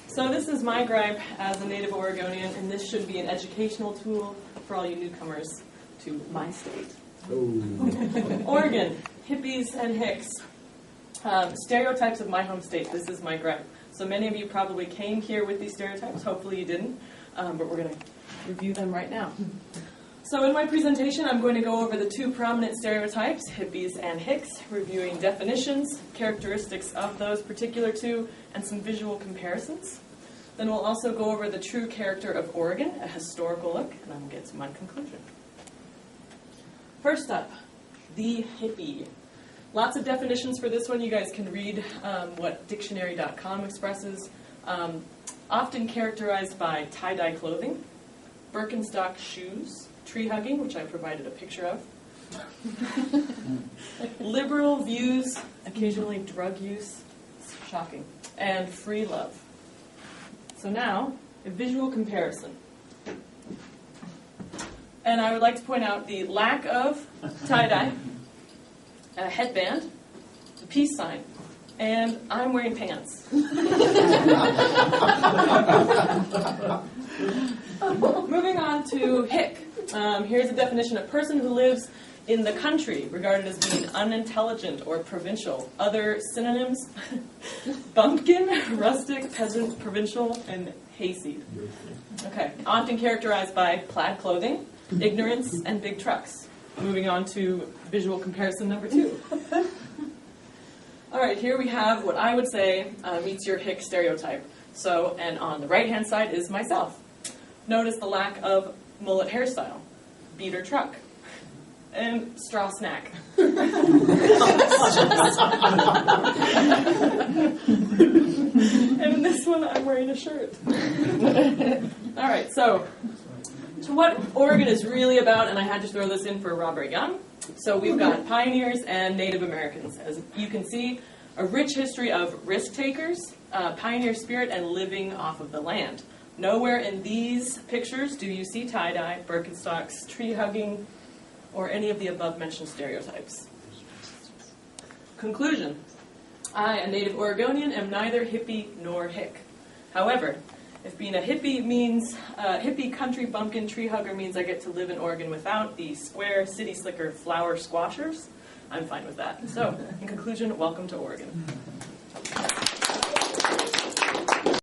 So this is my gripe as a native Oregonian, and this should be an educational tool for all you newcomers to my state. Oregon, hippies and hicks. Stereotypes of my home state, this is my gripe. So many of you probably came here with these stereotypes, hopefully you didn't, but we're going to review them right now. So in my presentation, I'm going to go over the two prominent stereotypes, hippies and hicks, reviewing definitions, characteristics of those particular two, and some visual comparisons. Then we'll also go over the true character of Oregon, a historical look, and I'll get to my conclusion. First up, the hippie. Lots of definitions for this one. You guys can read what dictionary.com expresses. Often characterized by tie-dye clothing, Birkenstock shoes, tree hugging, which I provided a picture of, liberal views, occasionally drug use, shocking, and free love. So now, a visual comparison. And I would like to point out the lack of tie-dye, a headband, a peace sign, and I'm wearing pants. Moving on to hick. Here's a definition: a person who lives in the country, regarded as being unintelligent or provincial. Other synonyms: bumpkin, rustic, peasant, provincial, and hayseed. Okay, often characterized by plaid clothing, ignorance, and big trucks. Moving on to visual comparison number 2. All right, here we have what I would say meets your hick stereotype. So, and on the right-hand side is myself. Notice the lack of mullet hairstyle, beater truck, and straw snack. And in this one, I'm wearing a shirt. All right, so to what Oregon is really about, and I had to throw this in for Robert Young. So we've got pioneers and Native Americans. As you can see, a rich history of risk takers, pioneer spirit, and living off of the land. Nowhere in these pictures do you see tie-dye, Birkenstocks, tree hugging, or any of the above-mentioned stereotypes. Conclusion. I, a native Oregonian, am neither hippie nor hick. However, if being a hippie means, hippie country bumpkin tree hugger means I get to live in Oregon without the square city slicker flower squashers, I'm fine with that. So, in conclusion, welcome to Oregon.